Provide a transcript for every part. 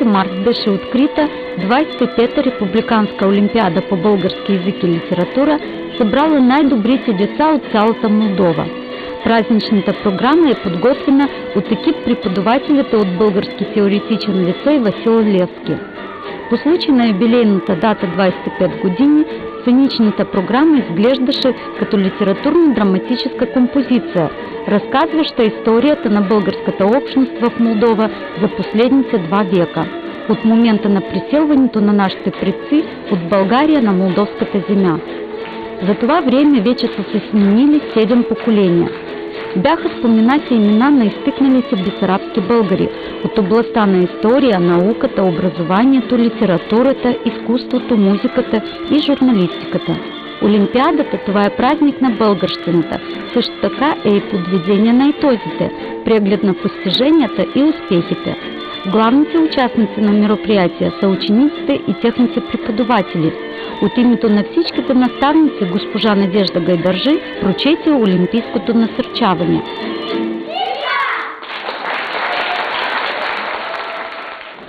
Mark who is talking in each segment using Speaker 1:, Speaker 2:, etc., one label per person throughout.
Speaker 1: март беше открита 25-та републиканска олимпиада по български език и литература, събрала най-добрите деца от цялата Молдова. Празничната програма е подготвена от екип преподавателите от Български теоретичен лицей Васил Левски. По случай на юбилейната дата 25 години, сценичната програма изглеждаше като литературно-драматическа композиция, разказваща историята на българската общност в Молдова за последните 2 века, от момента на преселването на нашите предци от България на молдовската земя. За това време вече са се сменили 7 поколения. Бяха споменати имена на изтъкналите бесарабски българи от областта на история, науката, образованието, литературата, изкуството, музиката и журналистиката. Олимпиадата – това е празник на българщината, също така е и подведение на етозите, преглед на постиженията и успехите. Главните участници на мероприятия са учениците и техните преподаватели. От името на всичките наставници госпожа Надежда Гайдаржи прочете олимпийското насърчаване.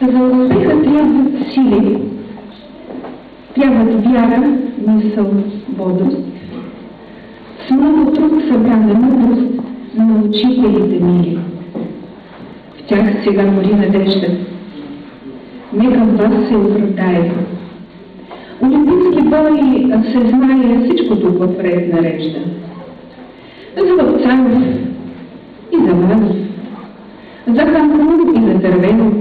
Speaker 2: За успеха трябват сили, трябват вяра, мисъл, бодрост. С много труд събрана мъдрост на учителите мили. В тях сега гори надежда. Нека вас се оправдае. Олимпийски бой се знае, всичко тук в ред нарежда. За Вапцаров и за Вазов, за Ханкун и за Дървено.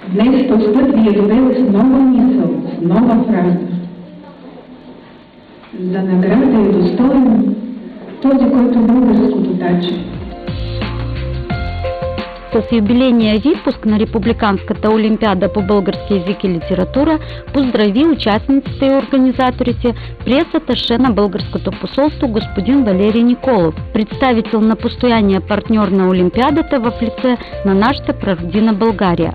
Speaker 2: Днес Толстът ви е довел с нова мисъл, с нова фраза. За награда е достоен този, който българското таче.
Speaker 1: С юбилейния випуск на Републиканската олимпиада по български език и литература поздрави участниците и организаторите пресаташе на българското посолство господин Валерий Николов, представител на постоянния партньор на олимпиадата в лице на нашата прародина България.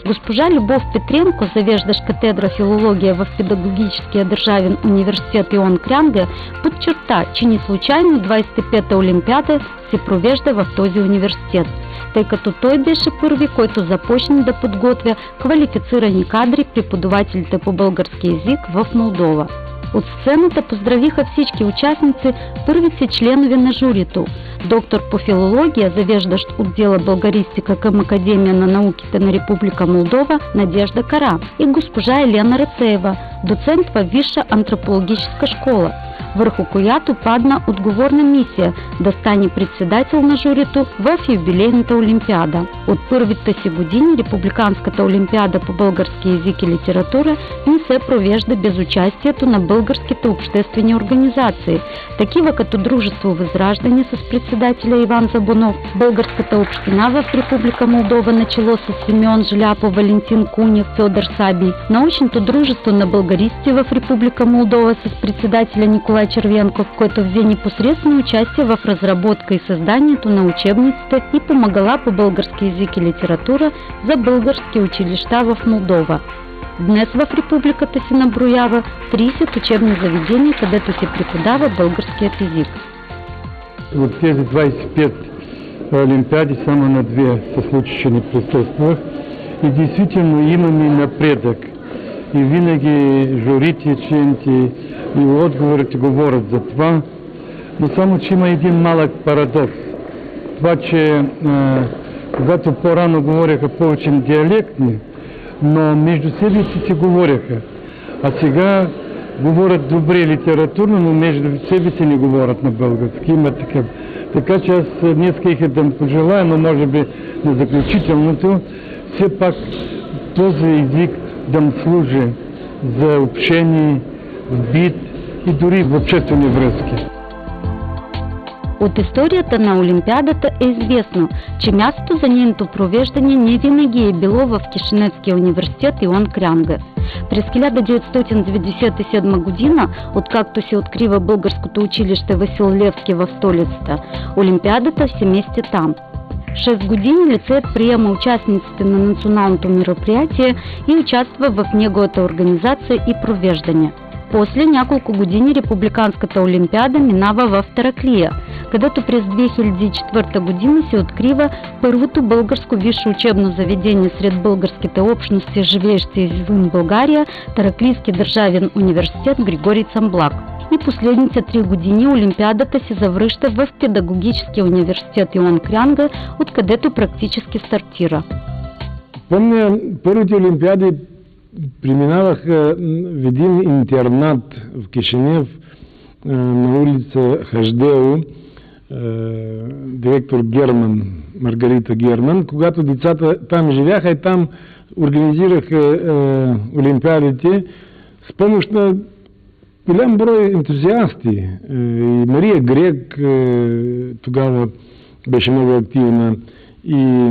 Speaker 1: Госпожа Любов Петренко, завеждащ катедра филология в Педагогическия държавен университет Иоанн Крянга, подчерта, че не случайно 25-та олимпиада се провежда в този университет, тъй като той беше първи, който започна да подготвя квалифицирани кадри преподавателите по български език в Молдова. От сцената поздравиха всички участници първите членове на журито: доктор по филология, завеждащ отдела българистика към Академия на науките на Република Молдова Надежда Кара, и госпожа Елена Рацеева, доцент във Висша антропологическа школа, върху която падна отговорна мисия да стане председател на журито в юбилейната олимпиада. От първите си години Републиканската олимпиада по български език и литература не се провежда без участието на българските обществени организации, такива като Дружество Възраждане с председателя Иван Забунов, българската община в Република Молдова начало с Симеон Жляпов, Валентин Кунев, Федор Саби, научното дружество на българистите в Република Молдова с председателя Николай Червенков, който взе непосредствено участие в разработка и създанието на учебниците и помагала по български език и литература за български училища в Молдова. Днес в републиката се наброява 30 учебни заведения, където се преподава българският език.
Speaker 3: От тези 25 олимпиади само на 2 са случаи, че не присъствах, и действително имаме напредък. И винаги журите, члените и отговорите говорят за това, но само, че има един малък парадокс. Това, че когато по-рано говореха повече диалектни, но между себе си говореха. А сега говорят добре литературно, но между себе си не говорят на български. Има такъв. Така че аз днес исках да пожелая, но може би на заключителното, все пак този език да му служи за общение, бит и дори в обществени връзки.
Speaker 1: От историята на Олимпиадата е известно, че мястото за нейното провеждане не винаги е било в Кишиневския университет Иоанн Крянга. През 1997 година, откакто се открива българското училище Васил Левски в столицата, Олимпиадата се мести там. 6 години лицеят приема участниците на националното мероприятие и участва в неговата организация и провеждане. После няколко години Републиканската олимпиада минава в Тараклия, където през 2004 година се открива първото българско висше учебно заведение сред българските общности, живеещи извън България, Тараклийски държавен университет Григорий Цамблак. И последните 3 години Олимпиадата се завръща в Педагогическия университет Иоанн Крянга, откъдето практически стартира.
Speaker 4: Помня, първите олимпиади преминаваха в един интернат в Кишинев на улица Хаждео, директор Герман, Маргарита Герман, когато децата там живяха и там организираха олимпиадите с помощ на голям брой ентузиасти. И Мария Грек тогава беше много активна, и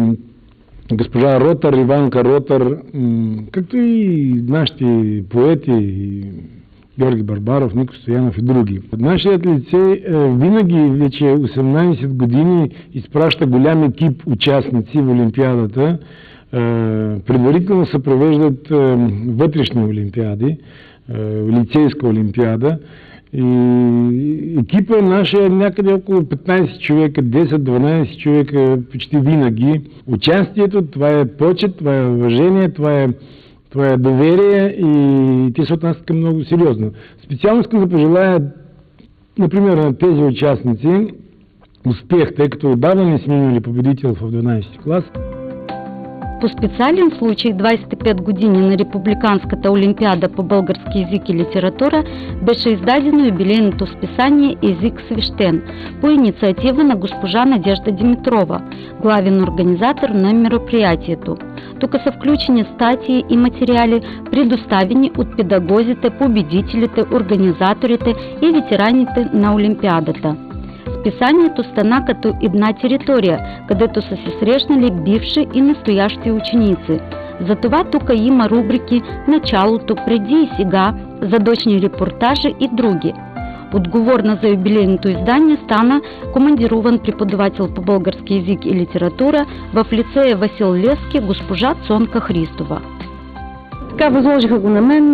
Speaker 4: госпожа Ротър, Иванка Ротър, както и нашите поети, Георги Барбаров, Нико Стоянов и други. Нашият лицей винаги вече 18 години изпраща голям екип участници в Олимпиадата. Предварително се провеждат вътрешни олимпиади, лицейска олимпиада. И екипа наша е някъде около 15 човека, 10-12 човека почти винаги. Участието, това е почет, това е уважение, това е доверие и те се отнасят към много сериозно. Специално искам да пожелая, например, на тези участници успех, тъй като отдавна не сме имали победител в 12 клас.
Speaker 1: По специален случай 25 години на Републиканската олимпиада по български език и литература беше издадено юбилейното списание «Език свещен» по инициатива на госпожа Надежда Димитрова, главен организатор на мероприятието. Тук са включени статии и материали, предоставени от педагозите, победителите, организаторите и ветераните на олимпиадата. Списанието стана като една територия, където са се срещнали бивши и настоящи ученици. Затова тук има рубрики «Началото», «Преди и сега», «Задочни репортажи» и други. Отговорна за юбилейното издание стана командирован преподавател по български език и литература в лицея Васил Левски госпожа Цонка Христова.
Speaker 5: Така възложиха го на мен,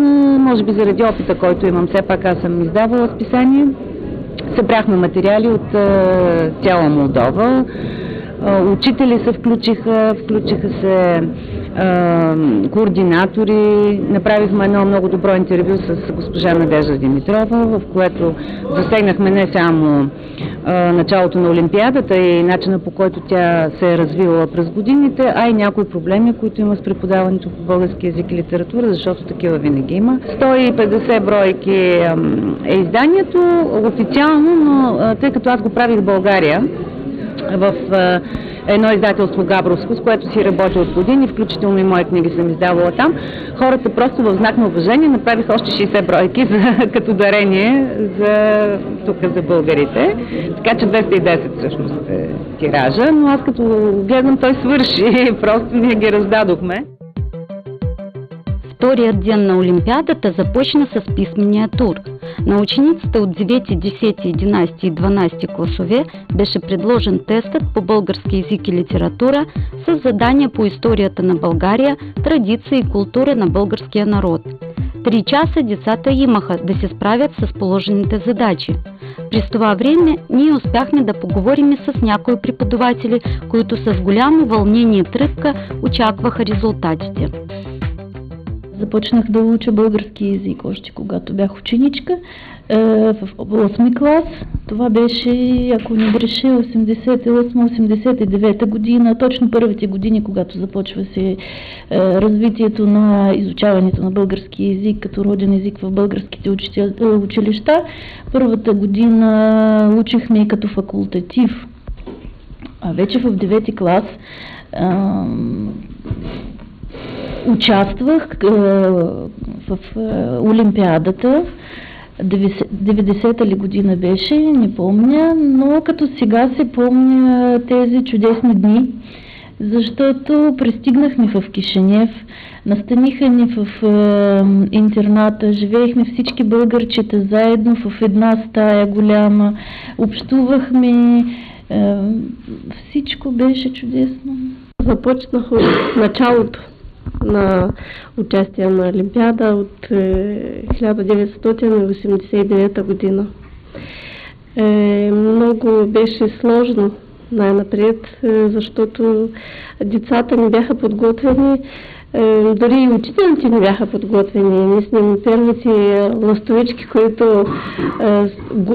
Speaker 5: може би заради опита, който имам. Все пак аз съм издавала списание. Събрахме материали от цяла Молдова. Учители се включиха се координатори. Направихме едно много добро интервю с госпожа Надежда Димитрова, в което засегнахме не само началото на Олимпиадата и начина, по който тя се е развила през годините, а и някои проблеми, които има с преподаването по български език и литература, защото такива винаги има. 150 бройки е изданието официално, но тъй като аз го правих в България, в едно издателство Габровско, с което си работя от години, включително и мои книги съм издавала там. Хората просто в знак на уважение направиха още 60 бройки като дарение за българите. Така че 210 всъщност е тиража, но аз като гледам, той свърши, просто ние ги раздадохме.
Speaker 1: Вторият ден на Олимпиадата започна с писмения тур. На учениците от 9, 10, 11 и 12 класове беше предложен тестът по български език и литература с задания по историята на България, традиция и култура на българския народ. 3 часа децата имаха да се справят с положените задачи. През това време ние успяхме да поговорим с някои преподаватели, които с голямо вълнение и тръпка очакваха резултатите.
Speaker 6: Започнах да уча български език още когато бях ученичка в 8 клас. Това беше, ако не греша, 88-89 година, точно първите години, когато започва се развитието на изучаването на български език като роден език в българските училища. Първата година учихме и като факултатив. А вече в 9 клас участвах в Олимпиадата. 90-та ли година беше, не помня, но като сега се помня тези чудесни дни, защото пристигнахме в Кишинев, настаниха ни в интерната, живеехме всички българчета заедно в една стая голяма, общувахме, всичко беше чудесно.
Speaker 7: Започнах от началото на участие на Олимпиада от 1989 година. Много беше сложно най-напред, защото децата не бяха подготвени, дори и учителите не бяха подготвени. Ние сме първите ластовички, които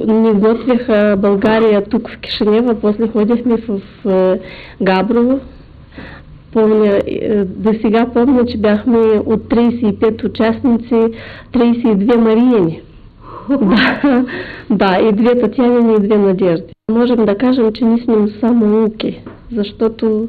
Speaker 7: ни готвяха България тук в Кишинева, после ходихме в Габрово. Помня, до сега помня, че бяхме от 35 участници, 32 Мариени. Да, и 2 Татянини, и 2 Надежди. Можем да кажем, че ние сме само уки, защото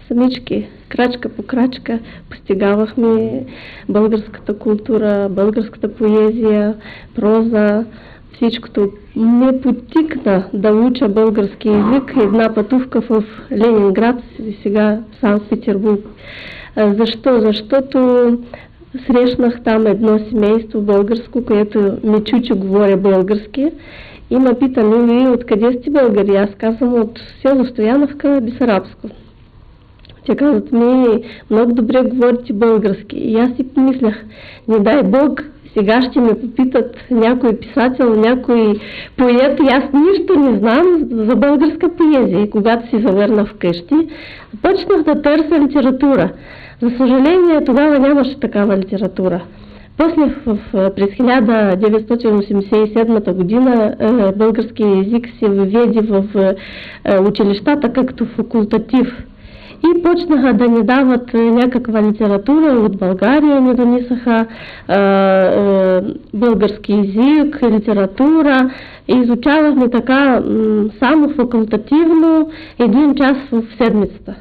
Speaker 7: самички, крачка по крачка, постигавахме българската култура, българската поезия, проза. Всичкото ме потикна да уча български език. Една пътувка в Ленинград и сега в Санкт-Петербург. Защо? Защото срещнах там едно семейство българско, което ми чу, че говоря български. И ме пита: вие откъде сте българи? Аз казвам: от село Стояновка, Бесарабско. Те казват: много добре говорите български. И аз си помислях: не дай Бог, сега ще ме попитат някой писател, някой поет, и аз нищо не знам за българска поезия. И когато си завърна вкъщи, почнах да търся литература. За съжаление, тогава нямаше такава литература. После през 1987 година български език се въведе в училищата като факултатив. И почнаха да ни дават някаква литература от България, ни донесаха български език, литература. И изучавахме така само факултативно 1 час в седмицата.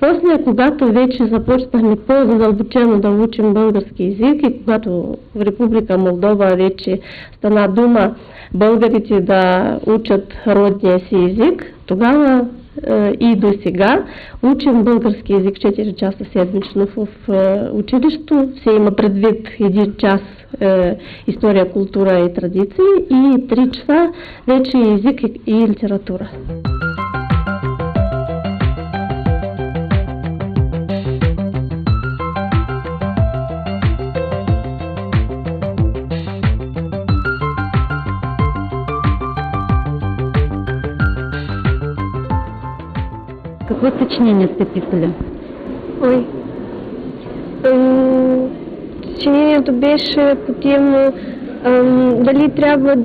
Speaker 7: После, когато вече започнахме по-задълбочено да учим български език и когато в Република Молдова вече стана дума българите да учат родния си език, тогава и до сега учим български език 4 часа седмично в училището. Се има предвид 1 час история, култура и традиции и 3 часа вече език и литература.
Speaker 1: Какво съчинение сте писали?
Speaker 7: Съчинението беше по тема дали трябва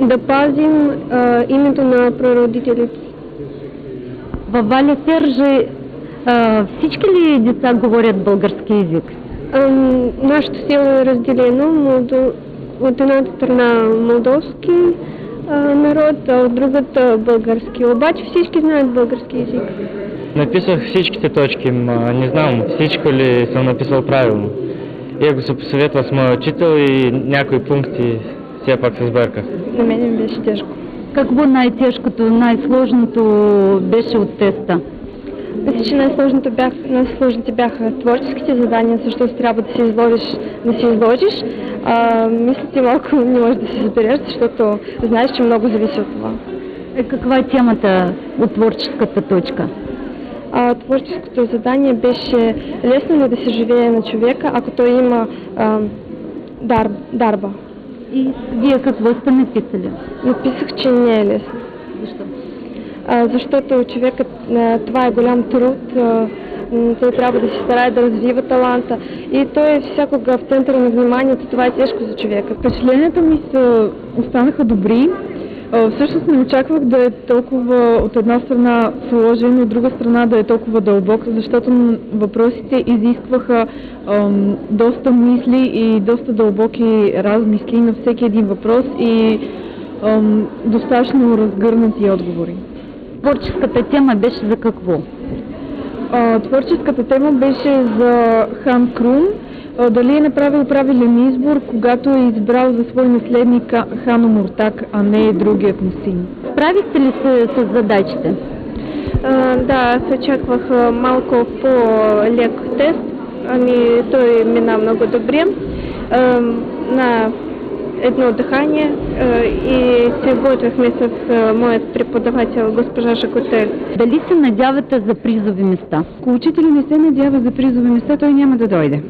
Speaker 7: да пазим името на прародителите.
Speaker 1: Във Валя Сержи всички ли деца говорят български език?
Speaker 7: Нашето село е разделено от едната страна молдовски народ, а от другата български. Обаче всички знаят български език.
Speaker 8: Написах всичките точки, не знам всичко ли съм написал правилно. И ако се посъветва с моя учител и някои пункти, все пак се сбърках.
Speaker 7: На мен беше тежко.
Speaker 1: Какво най-тежкото, най-сложното беше от теста?
Speaker 7: Мисля, че най-сложните бяха творческите задания, защото трябва да се изложиш. Мисля, че малко не можеш да се забереш, защото знаеш, че много зависи от това.
Speaker 1: Каква е темата от творческата точка?
Speaker 7: Творческото задание беше лесно ли да се живее на човека, ако той има дарба.
Speaker 1: И вие какво сте написали?
Speaker 7: Написах, че не е лесно.
Speaker 1: Защо?
Speaker 7: Защото човекът, това е голям труд, той трябва да се старае да развива таланта и той е всякога в центъра на вниманието, това е тежко за човека.
Speaker 9: Впечатленията ми останаха добри. Всъщност не очаквах да е толкова от една страна сложен, от друга страна да е толкова дълбок, защото въпросите изискваха доста мисли и доста дълбоки размисли на всеки един въпрос и достатъчно разгърнати отговори.
Speaker 1: Творческата тема беше за какво?
Speaker 9: Творческата тема беше за хан Крум. Дали е направил правилен избор, когато е избрал за свой наследник хан Омуртаг, а не другият му син?
Speaker 1: Справихте ли се с задачите?
Speaker 7: Да, аз очаквах малко по-лек тест. Той мина много добре. На едно дыхание и се готвихме с моят преподавател госпожа Шакотел.
Speaker 1: Дали се надявате за призови места?
Speaker 9: Ако учителят не се надява за призови места, той няма да дойде.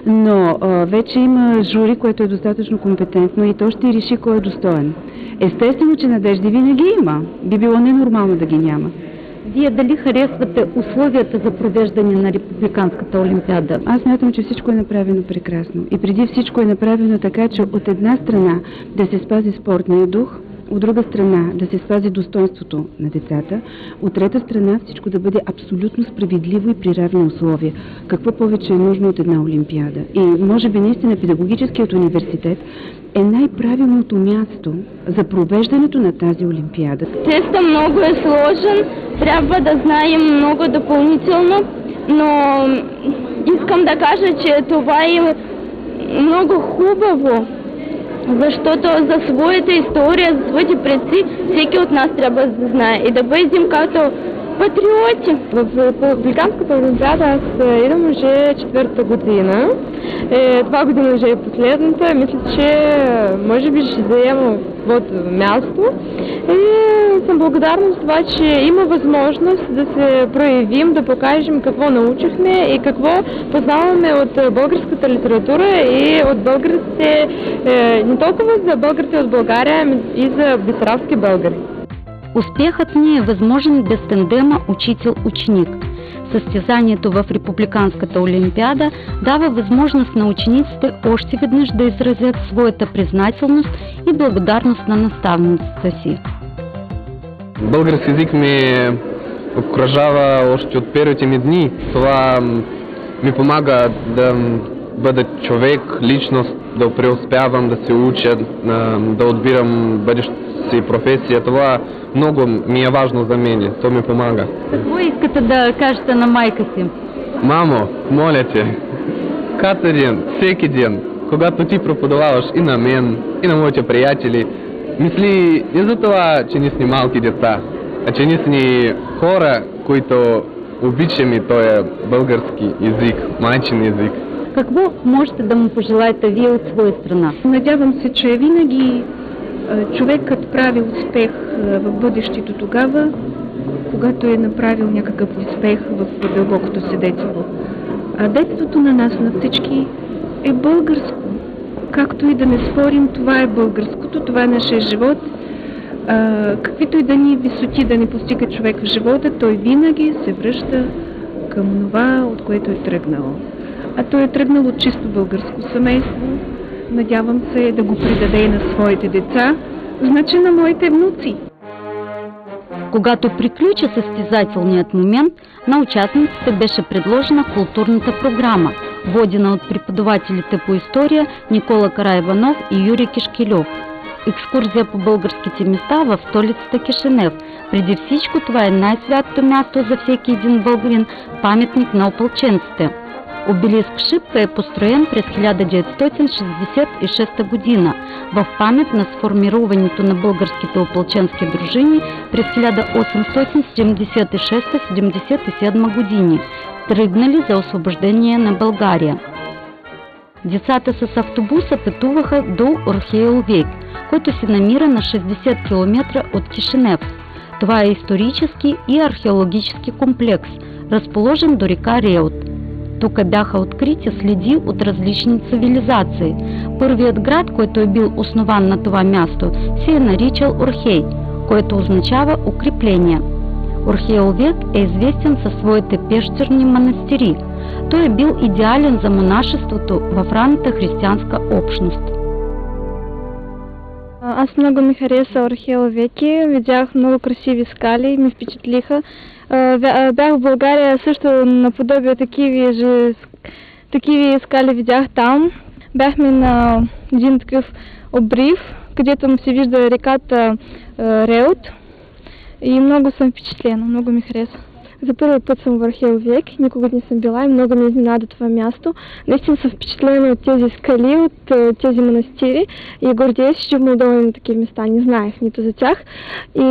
Speaker 5: Но вече има жури, което е достатъчно компетентно и то ще реши кой е достоен. Естествено, че надежди винаги има. Би било ненормално да ги няма.
Speaker 1: Вие дали харесвате условията за провеждане на Републиканската олимпиада?
Speaker 5: Аз смятам, че всичко е направено прекрасно. И преди всичко е направено така, че от една страна да се спази спортния дух, от друга страна да се спази достоинството на децата, от трета страна всичко да бъде абсолютно справедливо и при равни условия. Какво повече е нужно от една олимпиада? И може би наистина педагогическият университет е най-правилното място за провеждането на тази олимпиада.
Speaker 10: Тестът много е сложен, трябва да знаем много допълнително, но искам да кажа, че това е много хубаво, защото за своята история, за своите предци, всеки от нас трябва да знае и да бъдем като патриоти.
Speaker 9: В Републиканската олимпиада аз идвам уже четвърта година. Това година уже е последната. Мисля, че може би ще заема своето място. И съм благодарна за това, че има възможност да се проявим, да покажем какво научихме и какво познаваме от българската литература и от българите, не толкова за българите от България, ами и за бесарабски българи.
Speaker 1: Успехът не е възможен без тандема учител-ученик. Състезанието в Републиканската олимпиада дава възможност на учениците още веднъж да изразят своята признателност и благодарност на наставницата си.
Speaker 11: Български език ме окръжава още от първите ми дни. Това ми помага да бъда човек, личност, да преуспявам, да се уча, да отбирам бъдещата си професия. Това много ми е важно за мен. То ми помага.
Speaker 1: Какво искате да кажете на майка си?
Speaker 11: Мамо, моля те, κάθε ден, всеки ден, когато ти преподаваш и на мен, и на моите приятели, мисли не за това, че ние сме малки деца, а че ние сме хора, които обичаме този български език, майчин език.
Speaker 1: Какво можете да му пожелаете вие от своя страна?
Speaker 2: Надявам се, че винаги човекът прави успех в бъдещето тогава, когато е направил някакъв успех в дълбокото си детство. А детството на нас, на всички, е българско. Както и да не спорим, това е българското, това е нашия живот. Каквито и да ни висоти да не постига човек в живота, той винаги се връща към това, от което е тръгнал. А той е тръгнал от чисто българско семейство. Надявам се да го предаде и на своите деца, значи на моите внуци.
Speaker 1: Когато приключи състезателният момент, на участниците беше предложена културната програма, водена от преподавателите по история Никола Караиванов и Юрий Кишкилев. Екскурзия по българските места в столицата Кишинев. Преди всичко това е най-святото място за всеки един българин, паметник на опълченците. Обелиск Шипка е построен през 1966 година в памет на сформируването на българските опълченски дружини през 1876-77 години, тръгнали за освобождение на България. Децата с автобуса пътуваха до Орхейлвейк, който се намира на 60 км от Кишинев. Това е исторически и археологически комплекс, разположен до река Реут. Тук бяха открити следи от различни цивилизации. Първият град, който е бил основан на това място, се е наричал Орхей, което означава укрепление. Орхейлвейк е известен със своите пещерни манастири. Той е бил идеален за монашеството в ранната християнска общност.
Speaker 9: Аз много ми хареса Орхейлвейки, видях много красиви скали и ме впечатлиха. Бях в България също наподобие такива скали видях там. Бяхме на един такъв обрив, където се вижда реката Реут и много съм впечатлена, много ми хареса. За първи път съм в Орхейлвейк, никога не съм била и много ме изненада това място. Наистина съм впечатлена от тези скали, от тези манастири и гордея си, че в Молдова има такива места. Не знаех нито за тях. И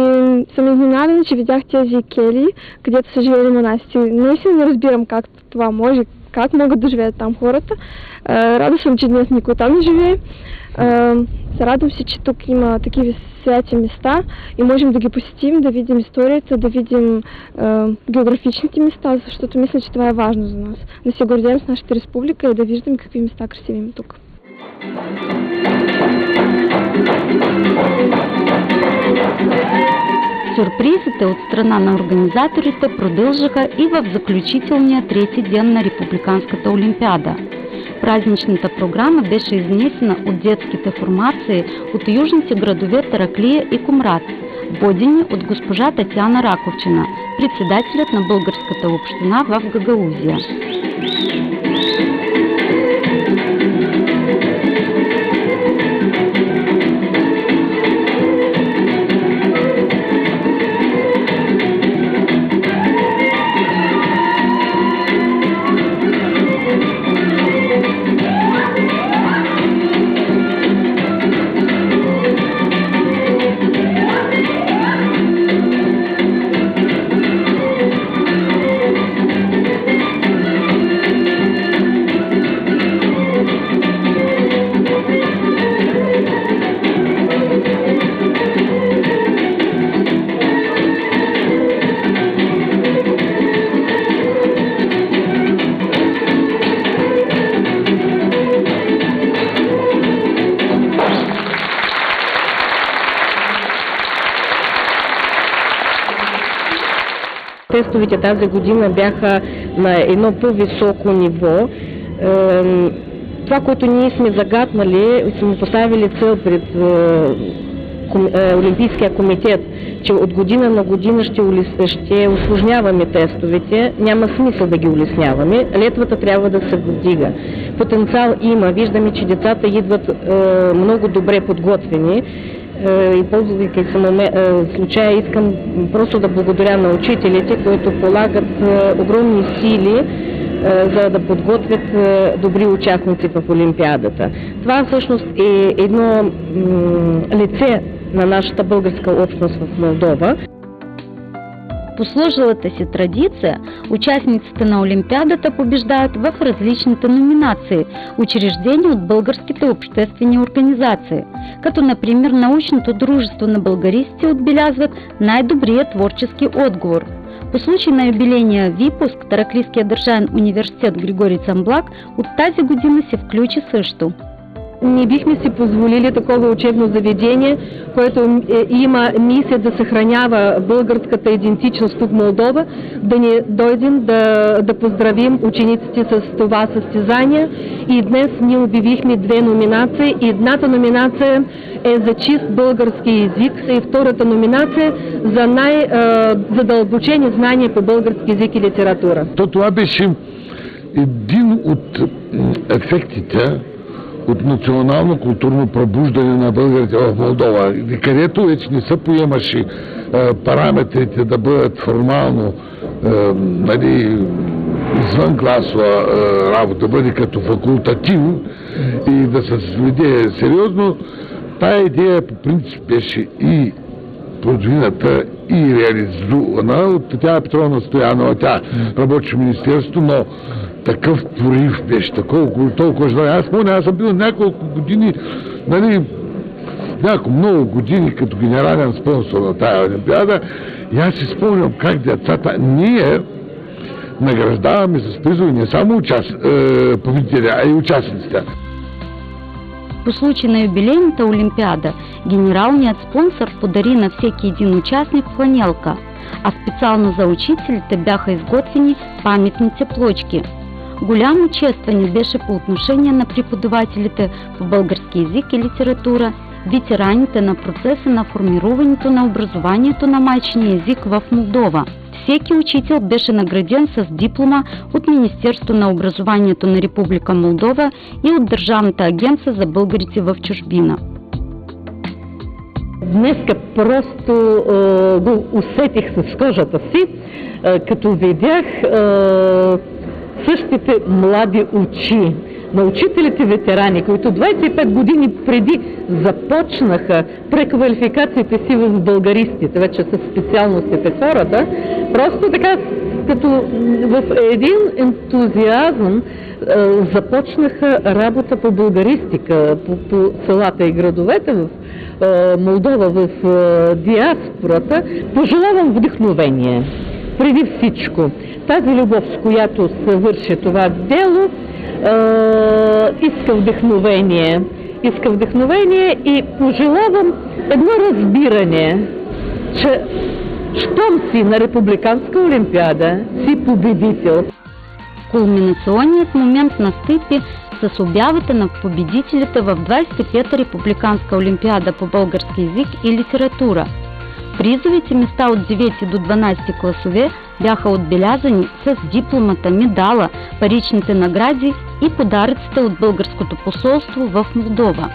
Speaker 9: съм изненадана, че видях тези кели, където са живели монасти. Наистина не разбирам как това може, как могат да живеят там хората. Рада съм, че днес никой там не живее. Радвам се, че тук има такива святи места и можем да ги посетим, да видим историята, да видим географичните места, защото мисля, че това е важно за нас. Да се гордеем с нашата республика и да виждаме какви места красиви има тук.
Speaker 1: Сюрпризите от страна на организаторите продължаха и в заключителния трети ден на Републиканската олимпиада. Празничната програма беше изнесена от детските формации от южните градове Тараклия и Кумрат, водени от госпожа Татяна Раковчина, председателят на българската община в Гагаузия.
Speaker 5: Тестовете тази година бяха на едно по-високо ниво. Това, което ние сме загатнали, сме поставили цел пред Олимпийския комитет, че от година на година ще усложняваме тестовете, няма смисъл да ги улесняваме. Летвата трябва да се вдига. Потенциал има. Виждаме, че децата идват много добре подготвени. И ползвайки се случая, искам просто да благодаря на учителите, които полагат огромни сили за да подготвят добри участници в Олимпиадата. Това всъщност е едно лице на нашата българска общност в Молдова.
Speaker 1: По сложилата си традиция, участниците на Олимпиадата побеждават в различните номинации, учреждени от българските обществени организации, като например Научното дружество на българистите отбелязват най-добрия творчески отговор. По случай на юбилейния випуск Тараклийския държавен университет Григорий Цамблак от тази година се включи също.
Speaker 5: Не бихме си позволили такова учебно заведение, което има мисия да съхранява българската идентичност в Молдова, да ни дойдем да поздравим учениците с това състезание. И днес ние обявихме две номинации. Едната номинация е за чист български език и втората номинация за най-задълбочени знания по български език и литература.
Speaker 12: Това беше един от ефектите от национално-културно пробуждане на българите в Молдова, където вече не се поемаше параметрите да бъдат формално извън класова работа, да бъде като факултатив и да се следи сериозно. Тая идея по принцип беше и продвината и реализована от Татяна Петровна Стоянова. Тя работи в Министерството, но такъв порив беше, толкова желание. Аз помня, аз съм бил няколко години, много години като генерален спонсор на тая олимпиада и аз си спомням как децата ние награждаваме с призови не само победители, а и участниците.
Speaker 1: По случай на юбилейната олимпиада, генералният спонсор подари на всеки един участник фланелка, а специално за учителите бяха изготвени паметните плочки. Голямо честване беше по отношение на преподавателите по български език и литература, ветераните на процеса на формируването на образованието на майчиния език в Молдова. Всеки учител беше награден с диплома от Министерство на образованието на Република Молдова и от Държавната агенция за българите в чужбина.
Speaker 13: Днеска просто го усетих с кожата си, като видях същите млади очи на учителите ветерани, които 25 години преди започнаха преквалификациите си в българистите, вече с специалностите хората, просто така като в един ентузиазъм започнаха работа по българистика, по селата и градовете в Молдова, в диаспората. Пожелавам вдъхновение. Преди всичко, тази любов, с която се върши това дело, иска вдъхновение. Иска вдъхновение и пожелавам едно разбиране, че щом си на Републиканска олимпиада, си победител.
Speaker 1: Кулминационният момент настъпи с обявата на победителите в 25-та Републиканска олимпиада по български език и литература. Призовите места от 9 до 12 класове бяха отбелязани с дипломата, медала, паричните награди и подаръците от българското посолство в Молдова.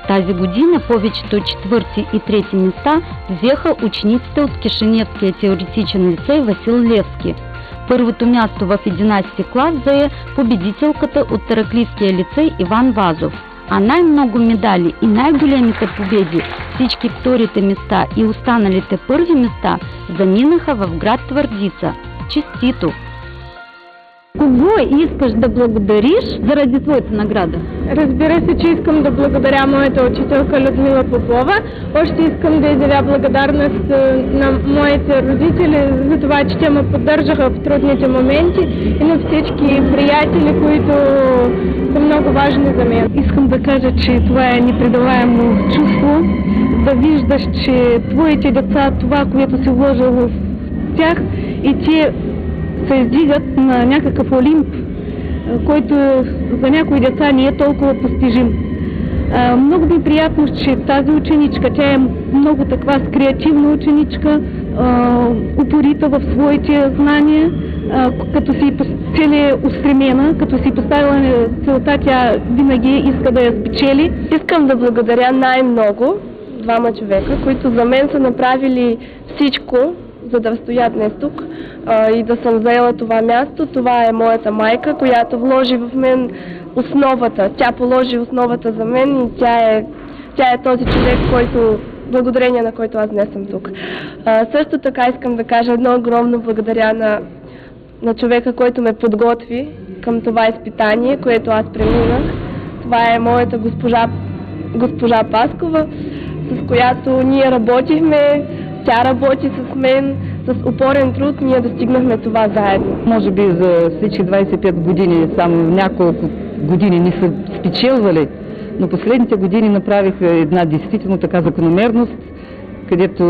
Speaker 1: Тази година повечето от 4-ти и 3-ти места взеха учениците от Кишиневския теоретичен лицей Васил Левски. Първото място в 11-ти клас зае победителката от Тараклийския лицей Иван Вазов. А най-много медали и най-големите победи, всички вторите места и останалите първи места заминаха в град Твърдица. Честито! Кого искаш да благодариш заради твоята награда?
Speaker 9: Разбира се, че искам да благодаря моята учителка Людмила Попова. Още искам да изявя благодарност на моите родители за това, че те ме поддържаха в трудните моменти и на всички приятели, които са много важни за мен. Искам да кажа, че това е непредаваемо чувство, да виждаш, че твоите деца, това, което си вложил в тях и те се издигат на някакъв Олимп, който за някои деца не е толкова постижим. Много ми е приятно, че тази ученичка, тя е много такава креативна ученичка, упорита в своите знания, като си целеустремена, като си поставила целта, тя винаги иска да я спечели.
Speaker 7: Искам да благодаря най-много двама човека, които за мен са направили всичко, за да стоя днес тук и да съм заела това място. Това е моята майка, която вложи в мен основата. Тя положи основата за мен и тя е този човек, благодарение на който аз днес съм тук. Също така искам да кажа едно огромно благодаря на човека, който ме подготви към това изпитание, което аз преминах. Това е моята госпожа Паскова, с която ние работихме. Тя работи с мен, с упорен труд ние достигнахме това заедно.
Speaker 13: Може би за всички 25 години, само няколко години не са спечелвали, но последните години направиха една действително така закономерност, където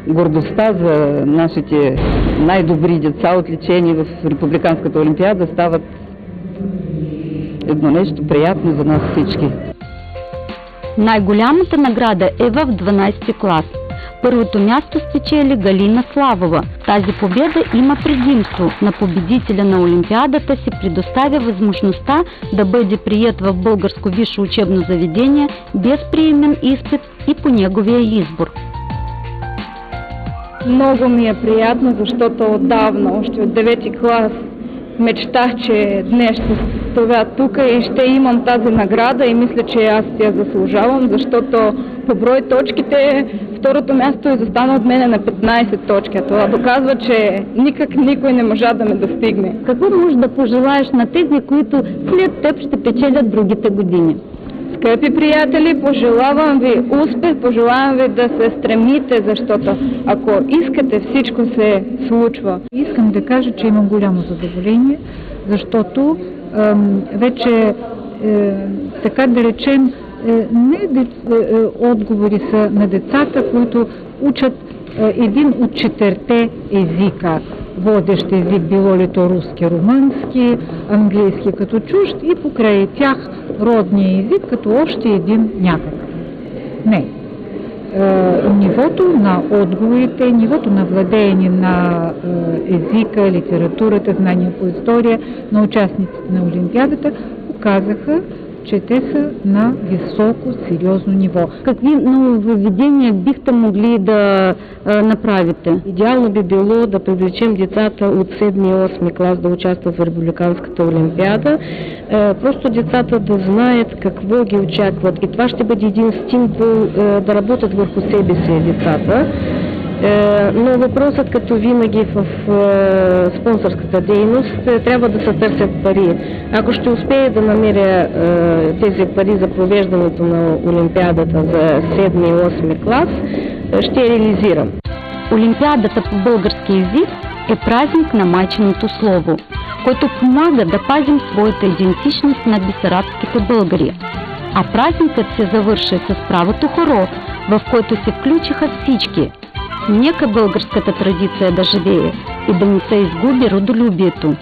Speaker 13: гордостта за нашите най-добри деца, отличени в Републиканската олимпиада, стават едно нещо приятно за нас всички.
Speaker 1: Най-голямата награда е в 12-ти клас. Първото място спечели Галина Славова. Тази победа има предимство. На победителя на олимпиадата се предоставя възможността да бъде приет в българско висше учебно заведение без приемен изпит и по неговия избор.
Speaker 9: Много ми е приятно, защото отдавна, още от 9-ти клас, мечтах, че днес ще стоя тук и ще имам тази награда и мисля, че аз я заслужавам, защото по брой точките второто място е застанало от мене на 15 точки. Това доказва, че никак никой не можа да ме достигне.
Speaker 1: Какво можеш да пожелаеш на тези, които след теб ще печелят другите години?
Speaker 9: Скъпи приятели, пожелавам ви успех, пожелавам ви да се стремите, защото ако искате, всичко се случва.
Speaker 14: Искам да кажа, че имам голямо задоволение, защото вече, така да речем, отговори са на децата, които учат един от 4 езика. Водещ език, било ли то руски, румънски, английски като чужд и покрай тях родния език като още един някакъв. Не. Нивото на отговорите, нивото на владеене на езика, литературата, знания по история на участниците на олимпиадата показаха, че те са на високо, сериозно ниво.
Speaker 1: Какви нововведения бихте могли да направите?
Speaker 7: Идеално би било да привлечем децата от 7 и 8 клас да участват в Републиканската олимпиада. Просто децата да знаят какво ги очакват. И това ще бъде един стимул да работят върху себе си децата. Но въпросът, като винаги в спонсорската дейност, трябва да се търсят пари. Ако ще успея да намеря тези пари за провеждането на Олимпиадата за 7 и 8 клас, ще реализирам.
Speaker 1: Олимпиадата по български език е празник на майчиното слово, който помага да пазим своята идентичност на бесарабските българи. А празникът се завърши с правото хоро, в който се включиха всички. Нека българската традиция да живее и да не се изгуби родолюбието.